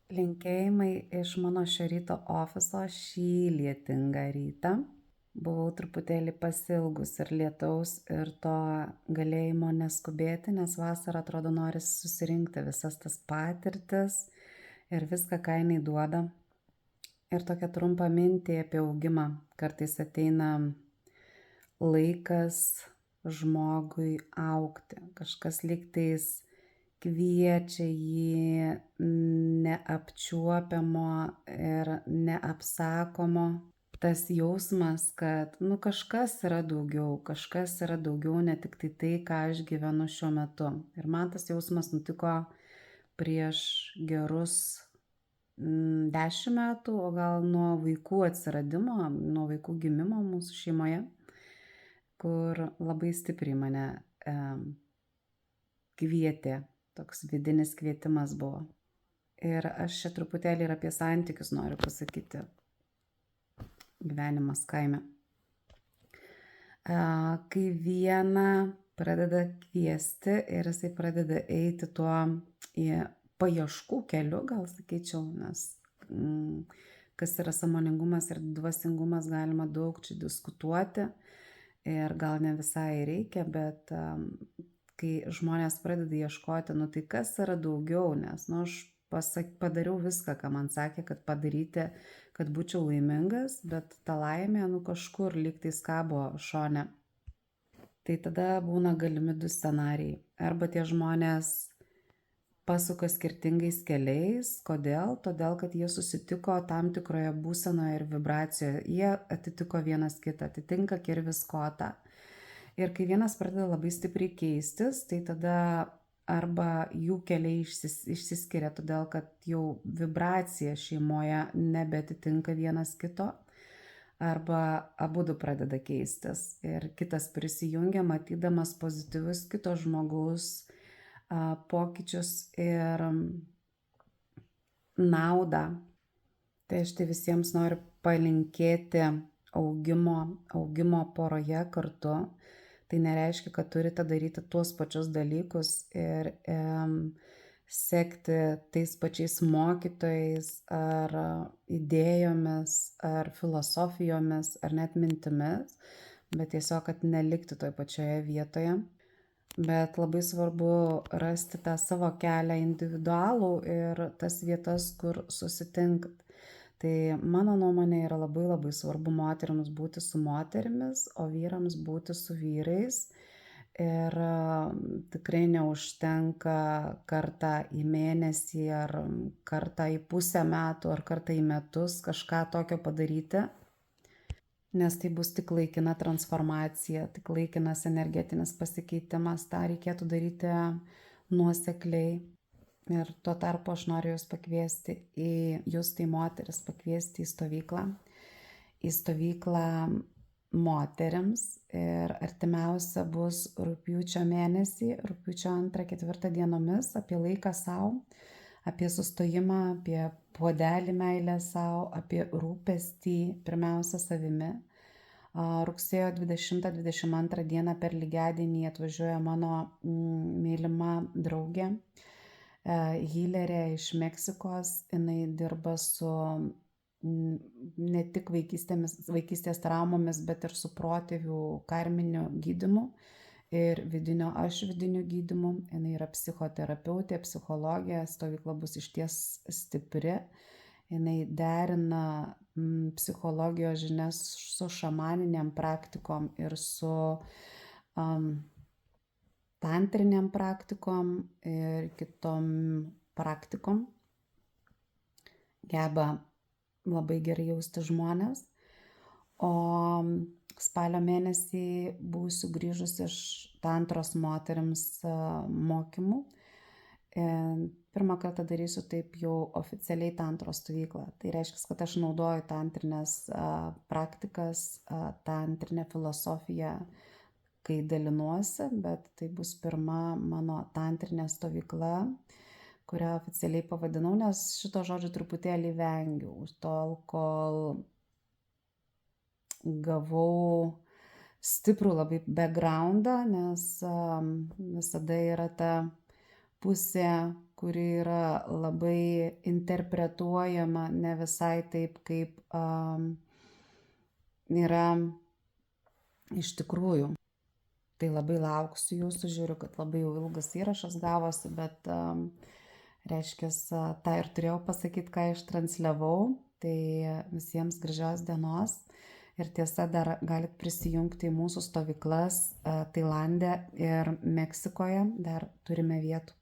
Linkėjimai iš mano šio ryto ofiso šį lietingą rytą. Buvau truputėlį pasiilgus ir lietaus, ir to galėjimo neskubėti, nes vasarą atrodo norisi susirinkti visas tas patirtis ir viską, ką jinai duoda. Ir tokią trumpą mintį apie augimą. Kartais ateina laikas žmogui augti. Kažkas lygtais kviečia jį neapčiuopiamo ir neapsakomo. Tas jausmas, kad kažkas yra daugiau ne tik tai, ką aš gyvenu šiuo metu. Ir man tas jausmas nutiko prieš gerus 10 metų, o gal nuo vaikų atsiradimo, nuo vaikų gimimo mūsų šeimoje, kur labai stipriai mane kvietė, toks vidinis kvietimas buvo. Ir aš čia truputėlį ir apie santykius noriu pasakyti. Gyvenimas kaime. Kai vieną pradeda kviesti ir jisai pradeda eiti tuo paieškų keliu, gal sakyčiau, nes kas yra sąmoningumas ir dvasingumas, galima daug čia diskutuoti ir gal ne visai reikia, bet kai žmonės pradeda ieškoti, tai kas yra daugiau, nes aš padariau viską, ką man sakė, kad padaryti, kad būčiau laimingas, bet ta laimė kažkur lygtais kabo šone. Tai tada būna galimi du scenarijai. Arba tie žmonės pasuka skirtingais keliais. Kodėl? Todėl, kad jie susitiko tam tikroje būsenoje ir vibracijoje. Jie atitiko vienas kitą, atitinka kirvis kotą. Ir kai vienas pradeda labai stipriai keistis, tai tada arba jų keliai išsiskiria, todėl kad jau vibracija šeimoje nebeatitinka vienas kito, arba abudu pradeda keistis. Ir kitas prisijungia, matydamas pozityvius kito žmogaus pokyčius ir naudą. Tai aš tai visiems noriu palinkėti augimo poroje kartu. Tai nereiškia, kad turite daryti tuos pačius dalykus ir sekti tais pačiais mokytojais ar idėjomis, ar filosofijomis, ar net mintimis, bet tiesiog, kad nelikti toj pačioje vietoje. Bet labai svarbu rasti tą savo kelią individualų ir tas vietas, kur susitinkat. Tai mano nuomonė yra labai labai svarbu moterims būti su moterimis, o vyrams būti su vyrais. Ir tikrai neužtenka kartą į mėnesį ar kartą į pusę metų ar kartą į metus kažką tokio padaryti, nes tai bus tik laikina transformacija, tik laikinas energetinis pasikeitimas. Ta reikėtų daryti nuosekliai. Ir tuo tarpu aš noriu jūs pakviesti jūs tai moteris, pakviesti į stovyklą. Į stovyklą moterims ir artimiausia bus rugpjūčio mėnesį, rugpjūčio 2-4 dienomis, apie laiką savo, apie sustojimą, apie puodelį meilę savo, apie rūpestį pirmiausia savimi. Rugsėjo 20-22 dieną per lygiadienį atvažiuoja mano mylima draugė, hylerė iš Meksikos. Jinai dirba su ne tik vaikystės traumomis, bet ir su protėvių karminiu gydymu ir vidiniu gydymu. Jinai yra psichoterapeutė, psichologė, stovykla bus išties stipri. Jinai derina psichologijos žinias su šamaniniam praktikom ir su tantriniam praktikom ir kitom praktikom. Geba labai gerai jausti žmonės. O spalio mėnesį būsiu grįžus iš tantros moterims mokymų. Pirmą kartą darysiu taip jau oficialiai tantros stovyklą. Tai reiškia, kad aš naudoju tantrinės praktikas, tantrinę filosofiją, kai dalinuosi, bet tai bus pirma mano tantrinė stovykla, kurią oficialiai pavadinau, nes šito žodžio truputėlį vengiau, tol kol gavau stiprų labai backgroundą, nes visada yra ta pusė, kuri yra labai interpretuojama ne visai taip, kaip yra iš tikrųjų. Tai labai lauksiu jūsų, žiūriu, kad labai jau ilgas įrašas gavosi, bet reiškia, tą ir turėjau pasakyti, ką ištransliavau. Tai visiems gražios dienos. Ir tiesa, dar galit prisijungti į mūsų stovyklas Tailande ir Meksikoje. Dar turime vietų.